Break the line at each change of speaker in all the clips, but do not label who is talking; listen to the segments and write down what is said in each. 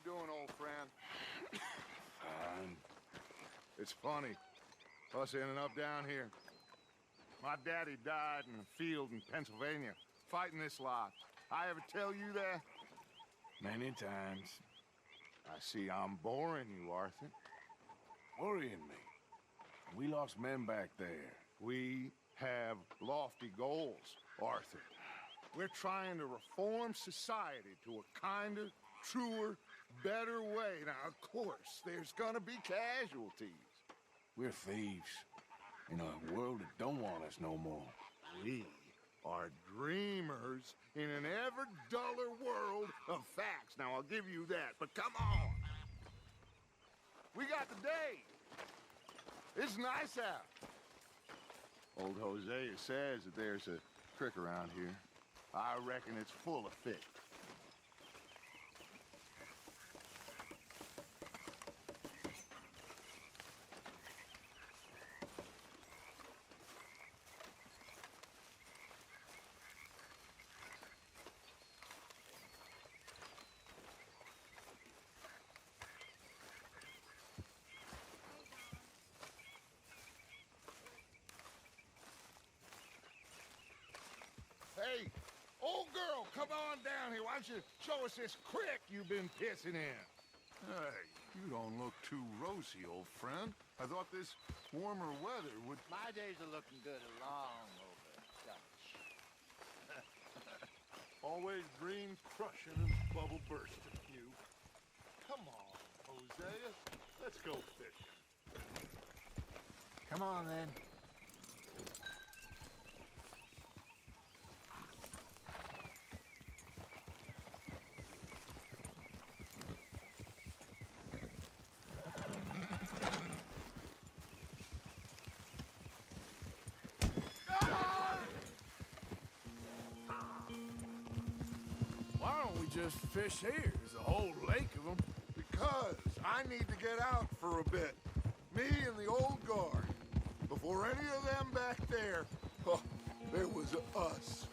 doing, old friend?
Fine.
It's funny, us ending up down here. My daddy died in a field in Pennsylvania, fighting this lot. I ever tell you that?
Many times.
I see I'm boring you, Arthur.
Worrying me. We lost men back there.
We have lofty goals, Arthur. We're trying to reform society to a kinder, truer, better way. Now, of course, there's gonna be casualties.
We're thieves. In a world that don't want us no more.
We are dreamers in an ever duller world of facts. Now, I'll give you that, but come on. We got the day. It's nice out. Old Hosea says that there's a trick around here. I reckon it's full of fish. Hey, old girl, come on down here. Why don't you show us this creek you've been pissing in?
Hey, you don't look too rosy, old friend. I thought this warmer weather would...
My days are looking good along over Dutch.
Always dream crushing and bubble bursting, you. Come on, Hosea. Let's go fishing.
Come on, then.
Why don't we just fish here? There's a whole lake of them.
Because I need to get out for a bit. Me and the old guard. Before any of them back there, oh, there was us.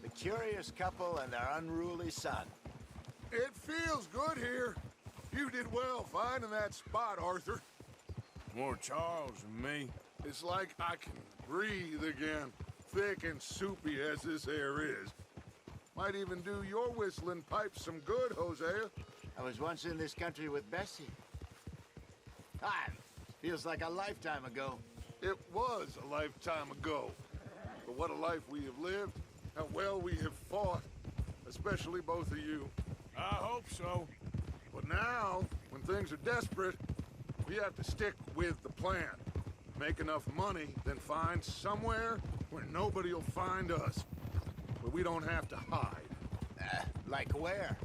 The curious couple and their unruly son.
It feels good here. You did well finding that spot, Arthur.
More Charles than me.
It's like I can breathe again, thick and soupy as this air is. Might even do your whistling pipes some good, Hosea.
I was once in this country with Bessie. Feels like a lifetime ago.
It was a lifetime ago. But what a life we have lived, how well we have fought, especially both of you.
I hope so.
But now, when things are desperate, we have to stick with the plan. Make enough money, then find somewhere where nobody will find us. Where we don't have to hide.
Like where?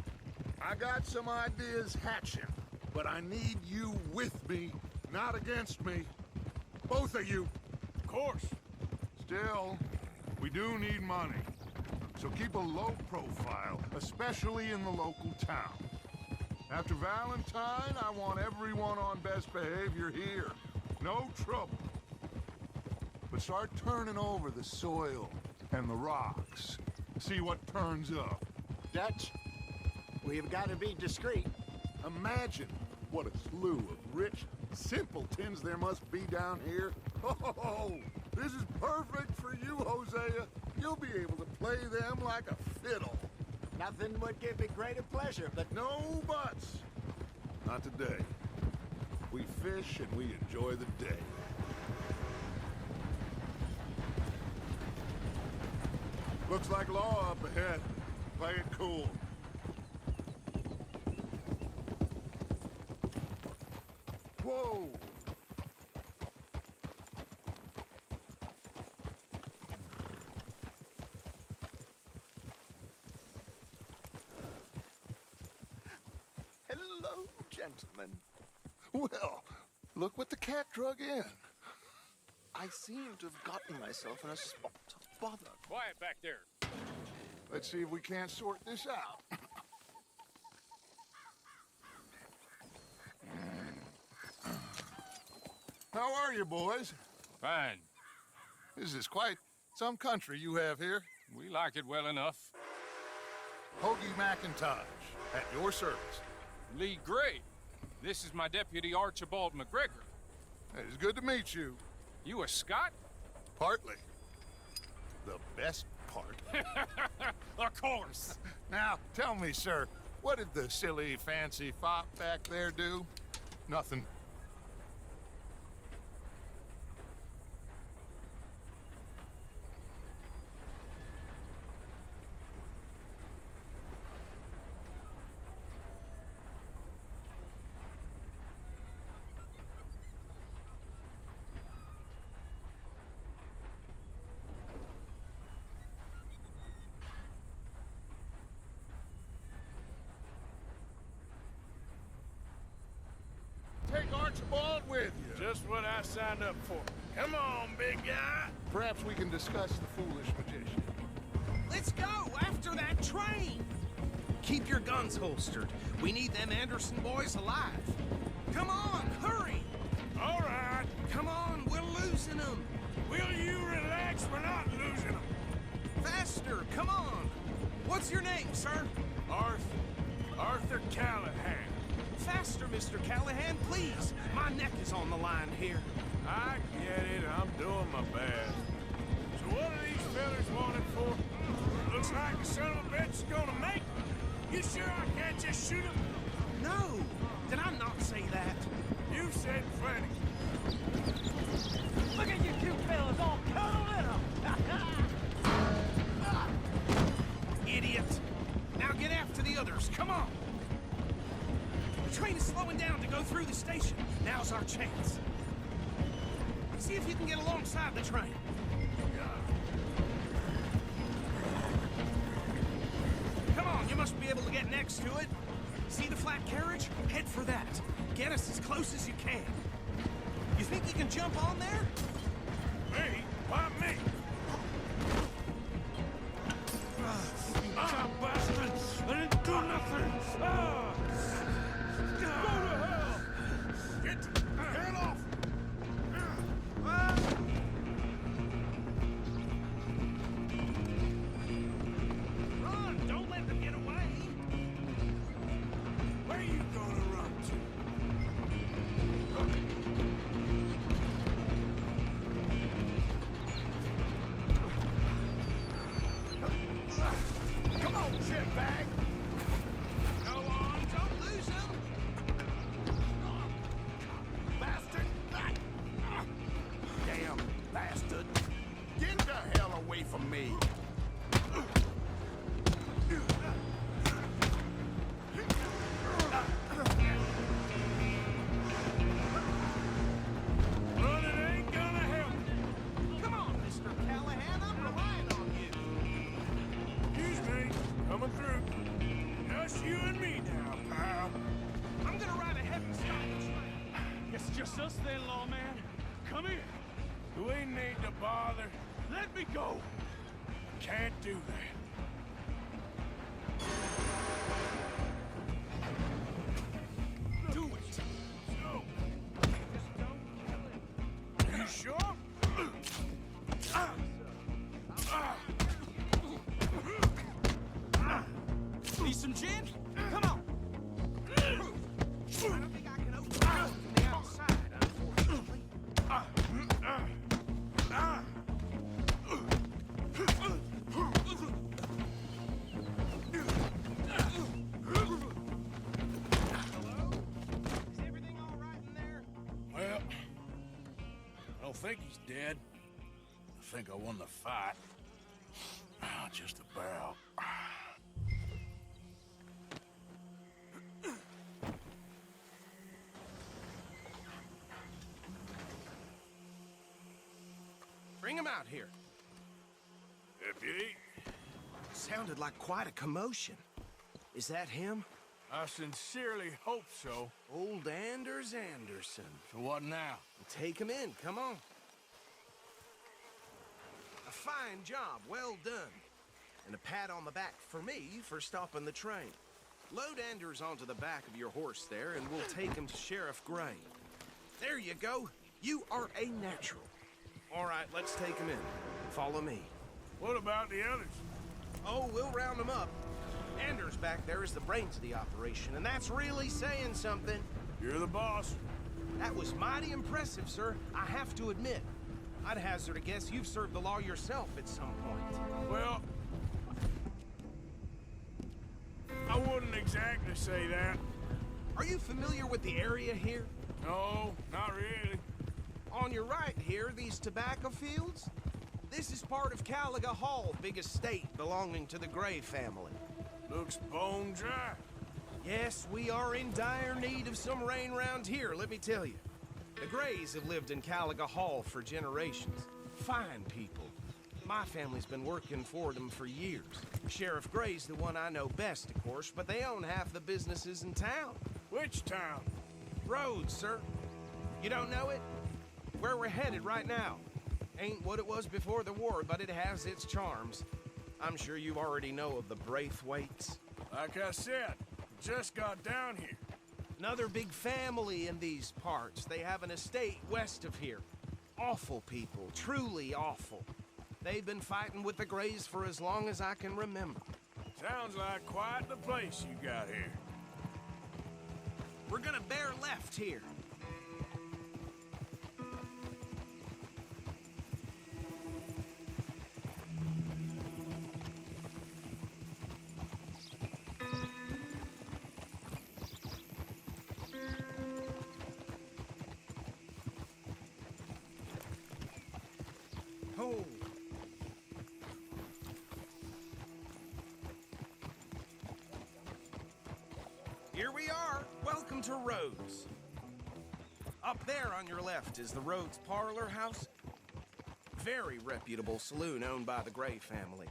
I got some ideas hatching, but I need you with me, not against me. Both of you.
Of course.
Still, we do need money. So keep a low profile, especially in the local town. After Valentine, I want everyone on best behavior here. No trouble. But start turning over the soil and the rocks. See what turns up.
Dutch, we've got to be discreet.
Imagine what a slew of rich simpletons there must be down here. Oh, this is perfect for you, Hosea. You'll be able to play them like a fiddle.
Nothing would give me greater pleasure, but
No buts. Not today. We fish and we enjoy the day. Looks like law up ahead. Play it cool. Whoa!
hello, gentlemen.
Well, look what the cat drug in.
I seem to have gotten myself in a spot of bother.
Quiet back there.
Let's see if we can't sort this out. How are you, boys?
Fine.
This is quite some country you have here.
We like it well enough.
Hoagie McIntosh, at your service.
Lee Gray. This is my deputy Archibald McGregor.
It's good to meet you.
You a Scot?
Partly. The best part.
Of course.
Now, tell me, sir, what did the silly, fancy fop back there do? Nothing. Take Archibald with you.
Just what I signed up for. Come on, big guy.
Perhaps we can discuss the foolish magician.
Let's go after that train. Keep your guns holstered. We need them Anderson boys alive. Come on, hurry.
All right.
Come on, we're losing them.
Will you relax? We're not losing them.
Faster, come on. What's your name, sir?
Arthur Callahan.
Faster, Mr. Callahan, please. My neck is on the line here.
I get it. I'm doing my best. So what are these fellas wanted for? Looks like the son of a bitch is gonna make it. You sure I can't just shoot him?
No, did I not say that?
You said plenty.
Look at you two fellas all cuddled in 'em.
Idiot. Now get after the others, come on. The train is slowing down to go through the station. Now's our chance. See if you can get alongside the train. Come on, you must be able to get next to it. See the flat carriage? Head for that. Get us as close as you can. You think you can jump on there?
Me? Why me? Ah, bastard! I didn't do nothing! Ah! Go to hell! Get off!
Run! Don't let them get away!
Where are you gonna run to?
Come on, shitbag!
Go on, don't lose them!
Bastard! Damn bastard! Get the hell away from me!
Running ain't gonna help.
Come on, Mr. Callahan, I'm relying on you.
Excuse me, coming through. Just you and me now, pal.
I'm gonna ride ahead and stop the train.
It's just us then, lawman. Come here. We need to bother. Let me go. Can't do that.
Do it.
So,
Just don't kill him.
you sure?
Need some gin? Come on. I don't think I can open it from the outside, unfortunately. Hello? Is everything all right in there?
Well, I don't think he's dead. I think I won the fight. Just about.
Bring him out here.
Deputy,
Sounded like quite a commotion. Is that him?
I sincerely hope so.
Old Anders Anderson.
So what now?
Take him in, come on. A fine job, well done. And a pat on the back for me for stopping the train. Load Anders onto the back of your horse there, and we'll take him to Sheriff Gray. There you go. You are a natural. All right, let's take him in. Follow me.
What about the others?
Oh, we'll round them up. Anders back there is the brains of the operation, and that's really saying something.
You're the boss.
That was mighty impressive, sir. I have to admit. I'd hazard a guess you've served the law yourself at some point.
Well, I wouldn't exactly say that.
Are you familiar with the area here?
No, not really.
On your right here, these tobacco fields? This is part of Caliga Hall, big estate belonging to the Gray family.
Looks bone dry.
Yes, we are in dire need of some rain round here, let me tell you. The Grays have lived in Caliga Hall for generations. Fine people. My family's been working for them for years. Sheriff Gray's the one I know best, of course, but they own half the businesses in town.
Which town?
Rhodes, sir. You don't know it? Where we're headed right now. Ain't what it was before the war, but it has its charms. I'm sure you already know of the Braithwaites.
Like I said, just got down here.
Another big family in these parts. They have an estate west of here. Awful people, truly awful. They've been fighting with the Grays for as long as I can remember.
Sounds like quite the place you got here.
We're gonna bear left here. Oh. Here we are. Welcome to Rhodes. Up there on your left is the Rhodes Parlor House. Very reputable saloon owned by the Gray family.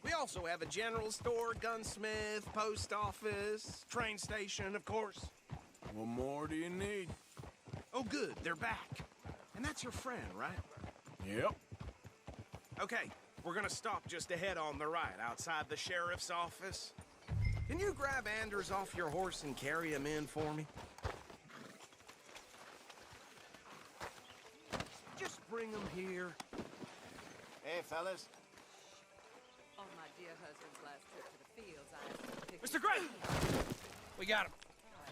We also have a general store, gunsmith, post office, train station, of course.
What more do you need?
Oh, good, they're back. And that's your friend, right?
Yep.
Okay, we're gonna stop just ahead on the right, outside the sheriff's office. Can you grab Anders off your horse and carry him in for me? Just bring him here.
Hey, fellas.
On my dear husband's last trip to the fields, I asked him to pick
Mr. Gray! We got him.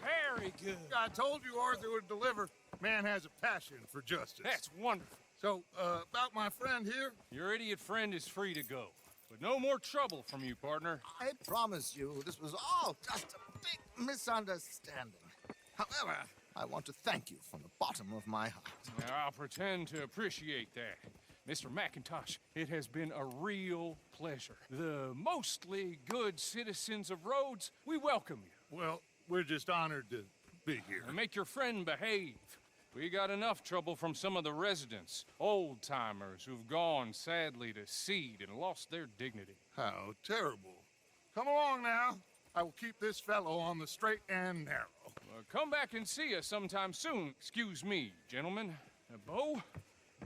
Very good.
I told you Arthur would deliver. Man has a passion for justice.
That's wonderful.
So, about my friend here?
Your idiot friend is free to go. But no more trouble from you, partner.
I promise you, this was all just a big misunderstanding. However, I want to thank you from the bottom of my heart.
Now, I'll pretend to appreciate that. Mr. McIntosh, it has been a real pleasure. The mostly good citizens of Rhodes, we welcome you.
Well, we're just honored to be here.
And make your friend behave. We got enough trouble from some of the residents, old-timers who've gone, sadly, to seed and lost their dignity.
How terrible. Come along now. I will keep this fellow on the straight and narrow.
Come back and see us sometime soon. Excuse me, gentlemen. Bo,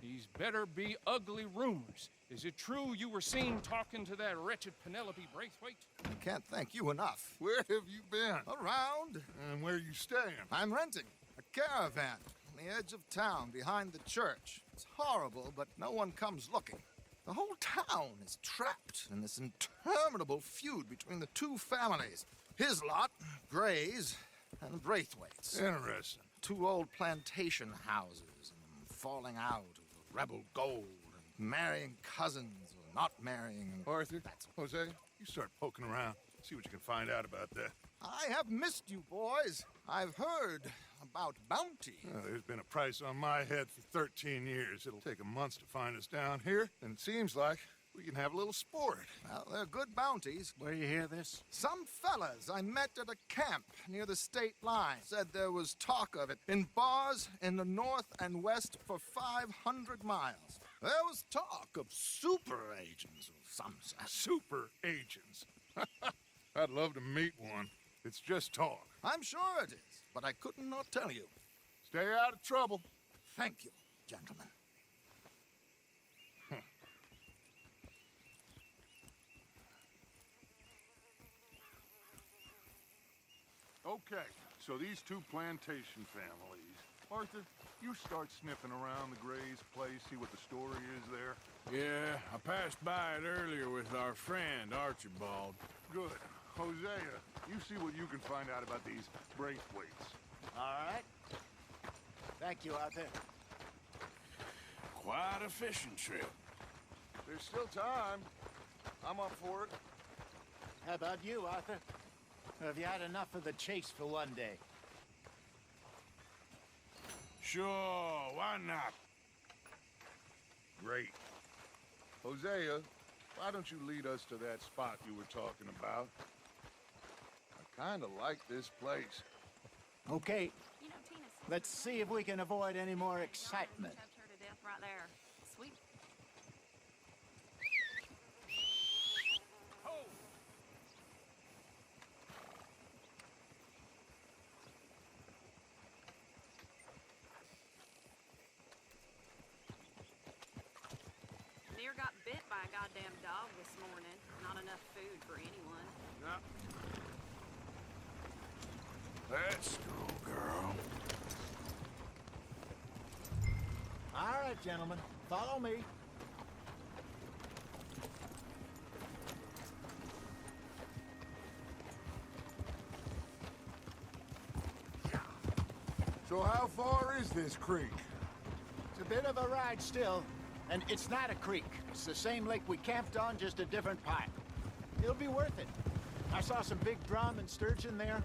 these better be ugly rumors. Is it true you were seen talking to that wretched Penelope Braithwaite?
I can't thank you enough.
Where have you been?
Around,
And where you staying?
I'm renting a caravan on the edge of town behind the church. It's horrible, but no one comes looking. The whole town is trapped in this interminable feud between the two families. His lot, Gray's, and Braithwaite's.
Interesting.
Two old plantation houses, and falling out of the rebel gold, and marrying cousins or not marrying. And
Arthur, Jose, you start poking around. See what you can find out about that.
I have missed you, boys. I've heard about bounty.
There's been a price on my head for 13 years. It'll take a month to find us down here, and it seems like we can have a little sport.
Well, they're good bounties.
Where you hear this?
Some fellas I met at a camp near the state line said there was talk of it in bars in the north and west for 500 miles. There was talk of super agents of some sort.
Super agents. I'd love to meet one. It's just talk.
I'm sure it is, but I could not tell you.
Stay out of trouble.
Thank you, gentlemen.
Okay, so these two plantation families, Arthur, you start sniffing around the Gray's place, see what the story is there.
Yeah, I passed by it earlier with our friend, Archibald.
Good. Hosea, you see what you can find out about these Braithwaites.
All right. Thank you, Arthur.
Quite a fishing trip.
There's still time. I'm up for it.
How about you, Arthur? Or have you had enough of the chase for one day?
Sure, why not?
Great. Hosea, why don't you lead us to that spot you were talking about? I kind of like this place.
Okay,
You know, Tina's
let's see if we can avoid any more excitement.
choked her to death right there. Sweet. Near got bit by a goddamn dog this morning. Not enough food for anyone.
No. Let's go, girl.
All right, gentlemen, follow me.
So how far is this creek?
It's a bit of a ride still, and it's not a creek. It's the same lake we camped on, just a different pipe. It'll be worth it. I saw some big drum and sturgeon there.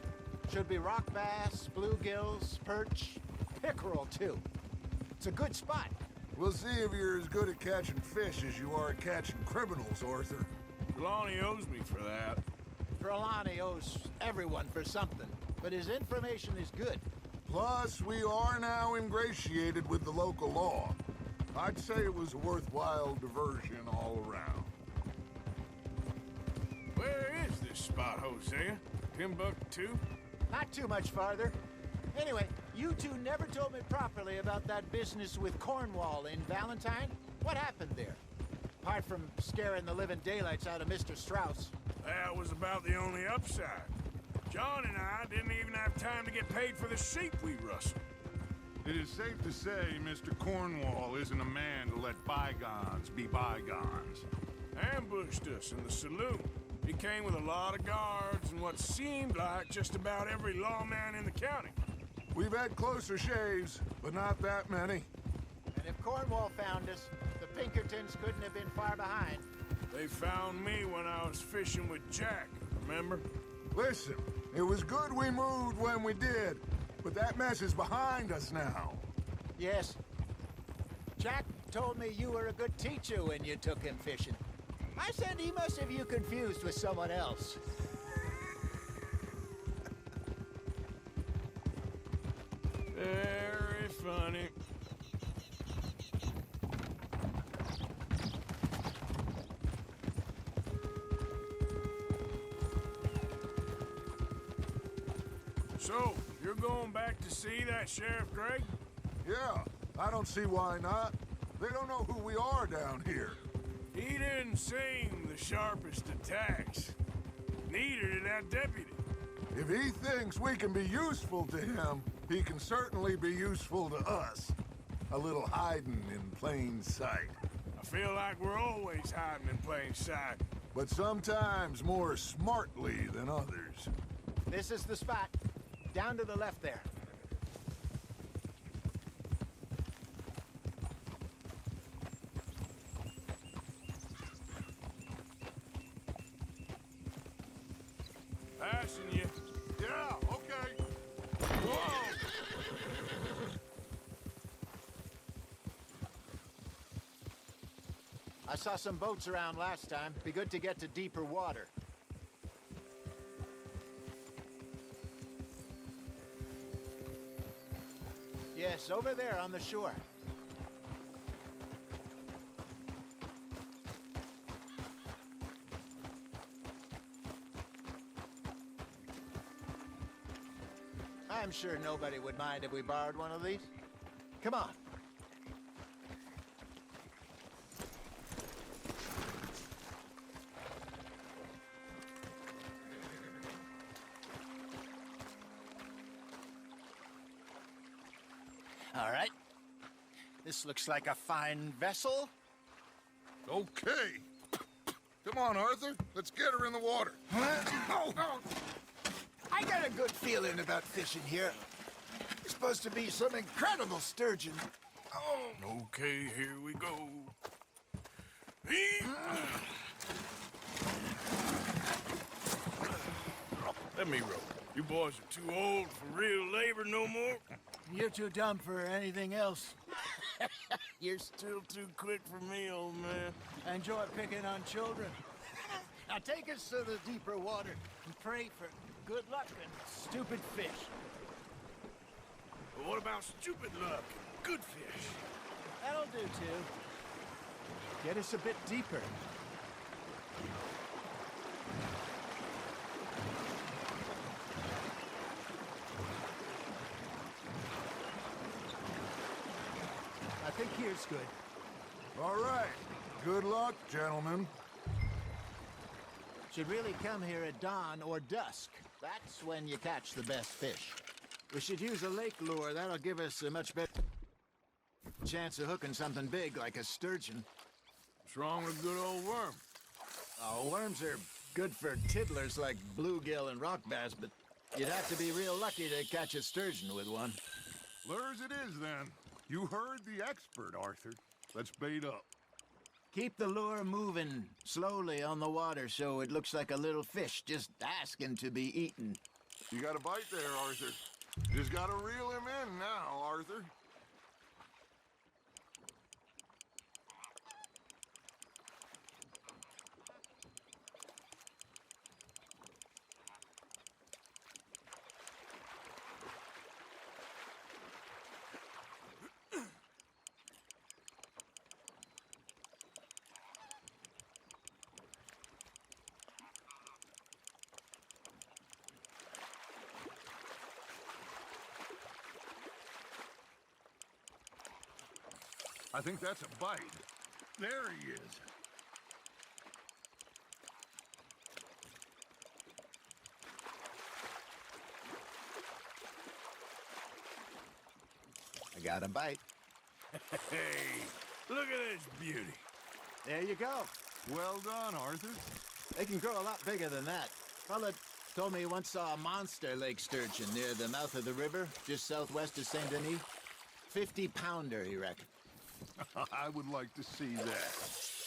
Should be rock bass, bluegills, perch, pickerel too. It's a good spot.
We'll see if you're as good at catching fish as you are at catching criminals, Arthur.
Trelawney owes me for that.
Trelawney owes everyone for something, but his information is good.
Plus, we are now ingratiated with the local law. I'd say it was a worthwhile diversion all around.
Where is this spot, Hosea? Timbuktu?
Not too much farther. Anyway, you two never told me properly about that business with Cornwall in Valentine. What happened there? Apart from scaring the living daylights out of Mr. Strauss.
That was about the only upside. John and I didn't even have time to get paid for the sheep we rustled.
It is safe to say Mr. Cornwall isn't a man to let bygones be bygones.
Ambushed us in the saloon. He came with a lot of guards and what seemed like just about every lawman in the county.
We've had closer shaves, but not that many.
And if Cornwall found us, the Pinkertons couldn't have been far behind.
They found me when I was fishing with Jack, remember?
Listen, it was good we moved when we did, but that mess is behind us now.
Yes. Jack told me you were a good teacher when you took him fishing. I said he must have you confused with someone else.
Very funny. So, you're going back to see that Sheriff Gray?
Yeah, I don't see why not. They don't know who we are down here.
He didn't seem the sharpest attacks. Neither did that deputy.
If he thinks we can be useful to him, he can certainly be useful to us. A little hiding in plain sight.
I feel like we're always hiding in plain sight.
But sometimes more smartly than others.
This is the spot. Down to the left there.
Passing you.
Yeah, okay. Whoa!
I saw some boats around last time. Be good to get to deeper water. Yes, over there on the shore. I'm sure nobody would mind if we borrowed one of these. Come on. All right. This looks like a fine vessel.
Okay. Come on, Arthur. Let's get her in the water.
Oh. I got a good feeling about fishing here. It's supposed to be some incredible sturgeon. Oh.
Okay, here we go. Let me row. You boys are too old for real labor no more.
You're too dumb for anything else.
You're still too quick for me, old man.
I enjoy picking on children. Now take us to the deeper water and pray for good luck and stupid fish.
But what about stupid luck and good fish?
That'll do, too. Get us a bit deeper. I think here's good.
All right. Good luck, gentlemen.
Should really come here at dawn or dusk. That's when you catch the best fish. We should use a lake lure. That'll give us a much better chance of hooking something big like a sturgeon.
What's wrong with a good old worm?
Oh, worms are good for tiddlers like bluegill and rock bass, but you'd have to be real lucky to catch a sturgeon with one.
Lures it is, then. You heard the expert, Arthur. Let's bait up.
Keep the lure moving slowly on the water so it looks like a little fish just asking to be eaten.
You got a bite there, Arthur. Just gotta reel him in now, Arthur. I think that's a bite. There he is.
I got a bite.
Hey, look at this beauty.
There you go.
Well done, Arthur.
They can grow a lot bigger than that. Fella told me he once saw a monster lake sturgeon near the mouth of the river, just southwest of Saint Denis. 50-pounder, he reckoned.
I would like to see that.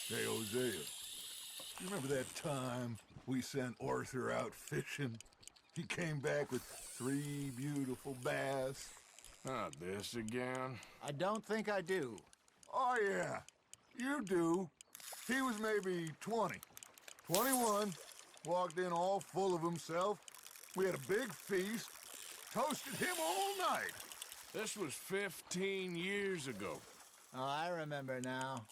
Hey, Hosea, you remember that time we sent Arthur out fishing? He came back with 3 beautiful bass.
Not this again.
I don't think I do.
Oh, yeah, you do. He was maybe 20, 21, walked in all full of himself. We had a big feast, toasted him all night.
This was 15 years ago.
Oh, I remember now.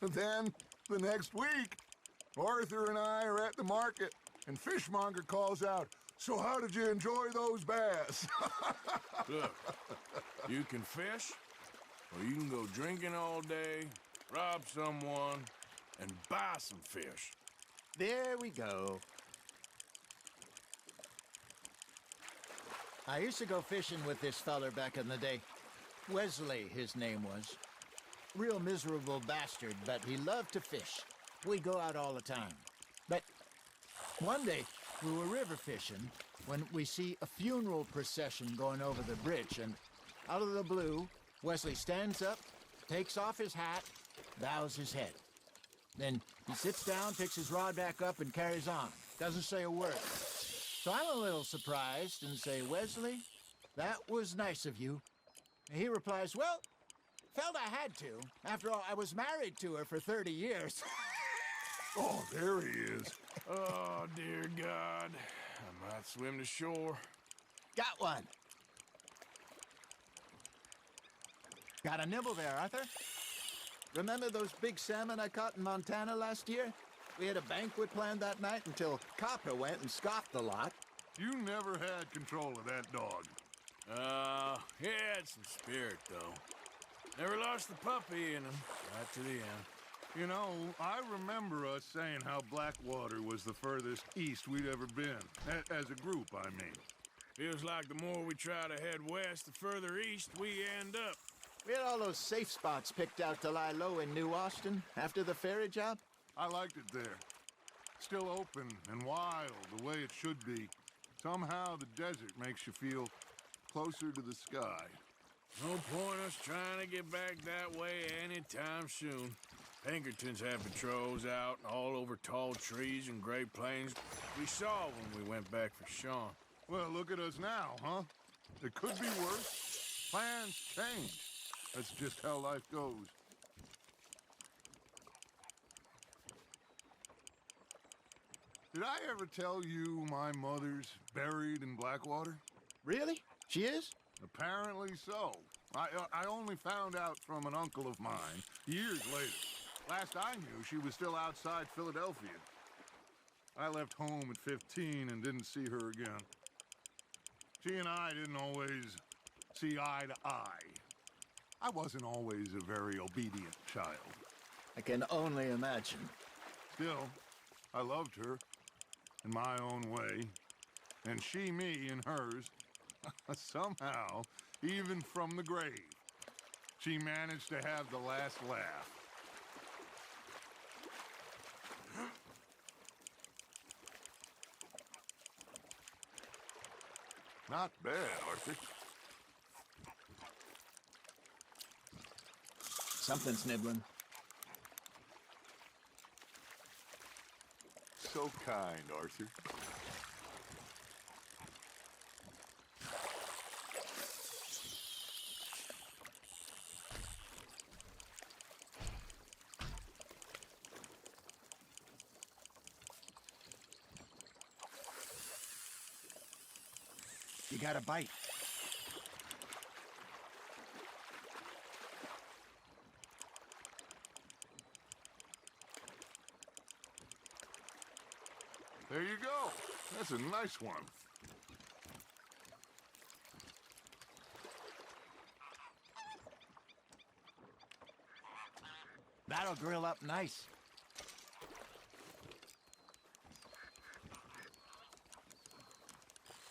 Then, the next week, Arthur and I are at the market, and Fishmonger calls out, "So how did you enjoy those bass?"
Look, you can fish, or you can go drinking all day, rob someone, and buy some fish.
There we go. I used to go fishing with this feller back in the day. Wesley, his name was. Real miserable bastard, but he loved to fish. We'd go out all the time. But one day, we were river fishing when we see a funeral procession going over the bridge, and out of the blue, Wesley stands up, takes off his hat, bows his head. Then he sits down, picks his rod back up, and carries on. Doesn't say a word. So I'm a little surprised and say, "Wesley, that was nice of you." And he replies, "Well, felt I had to. After all, I was married to her for 30 years.
Oh, there he is.
Oh, dear God. I might swim to shore.
Got one. Got a nibble there, Arthur. Remember those big salmon I caught in Montana last year? We had a banquet planned that night until Copper went and scoffed the lot.
You never had control of that dog.
He had some spirit, though. Never lost the puppy in him, right to the end.
You know, I remember us saying how Blackwater was the furthest east we'd ever been. As a group, I mean.
Feels like the more we try to head west, the further east we end up.
We had all those safe spots picked out to lie low in New Austin after the ferry job.
I liked it there. Still open and wild, the way it should be. Somehow the desert makes you feel closer to the sky.
No point us trying to get back that way anytime soon. Pinkertons have patrols out all over tall trees and Great Plains. We saw when we went back for Sean.
Well, look at us now, huh? It could be worse. Plans change. That's just how life goes. Did I ever tell you my mother's buried in Blackwater?
Really? She is?
Apparently so. I only found out from an uncle of mine years later. Last I knew, she was still outside Philadelphia. I left home at 15 and didn't see her again. She and I didn't always see eye to eye. I wasn't always a very obedient child.
I can only imagine.
Still, I loved her in my own way, and she me in hers. Somehow, even from the grave, she managed to have the last laugh. Not bad, Arthur.
Something's nibbling.
So kind, Arthur.
You got a bite.
There you go. That's a nice one.
That'll grill up nice.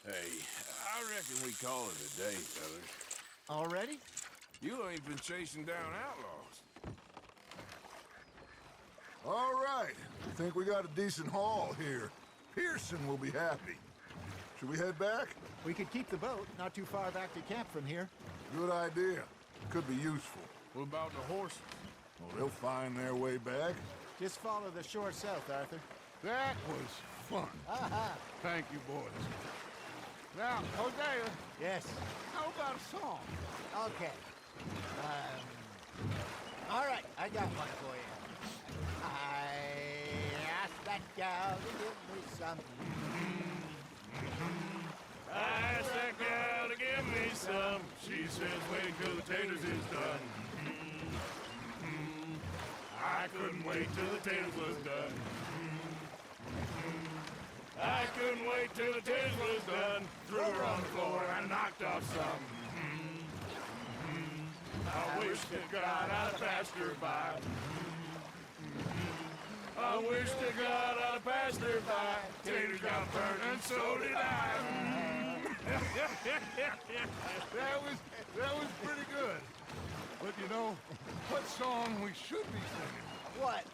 Hey, I reckon we call it a day, fellas.
Already?
You ain't been chasing down outlaws.
All right. I think we got a decent haul here. Pearson will be happy. Should we head back?
We could keep the boat not too far back to camp from here.
Good idea. Could be useful.
What about the horses?
Well, they'll find their way back.
Just follow the shore south, Arthur.
That was fun.
Aha!
Thank you, boys. Now, Hosea,
Yes.
how about a song?
Okay. All right, I got one for you. I asked that gal to give me some.
I asked that gal to give me some. She says, wait till the taters is done. I couldn't wait till the taters was done. I couldn't wait till the taters was done. Threw her on the floor and knocked off some. I wish to God I'd passed her by. I wish to God I'd passed her by. Taters got burned and so did I.
That was pretty good. But you know, what song we should be singing?
What?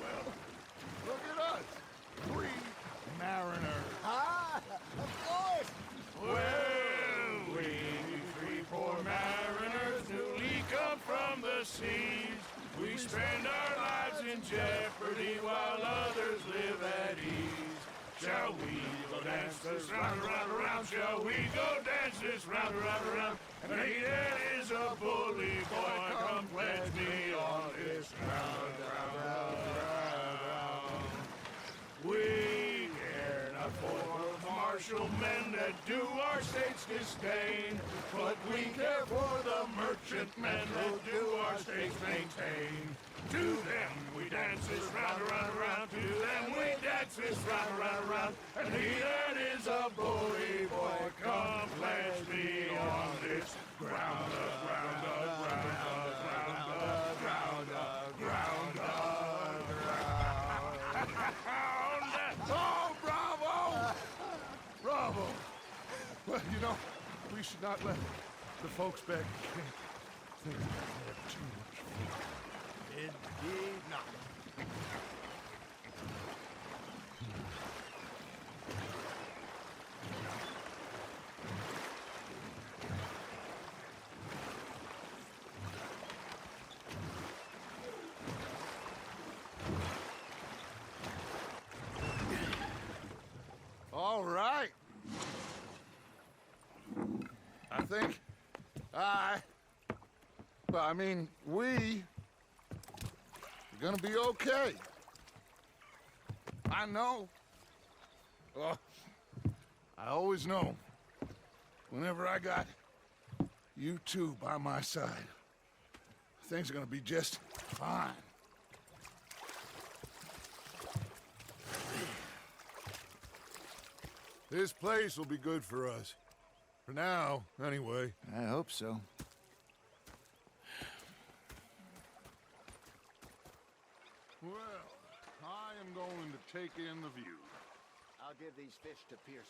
Well, look at us. 3 mariners.
Ah, of course.
Well, we 3 poor mariners newly come from the seas. We spend our lives in jeopardy while others live at ease. Shall we go dance this round, around, around? Shall we go dance this round, around, around? And he that is a bully boy, come pledge me on this round, round, round, round. We care not for martial men that do our state's disdain, but we care for the merchantmen that do our state's maintain. To them we dance this round, around, around. To them we dance this round, around, around. And he that is a bully boy, come pledge me on this ground up, ground up, ground up, ground up, ground up, ground up, ground up.
Oh, bravo! Bravo! Well, you know, we should not let the folks back think we have too much fun.
Indeed not.
All right. I think we are gonna be okay. I know. I always know. Whenever I got you two by my side, things are gonna be just fine. This place will be good for us. For now, anyway.
I hope so.
Well, I am going to take in the view.
I'll give these fish to Pearson.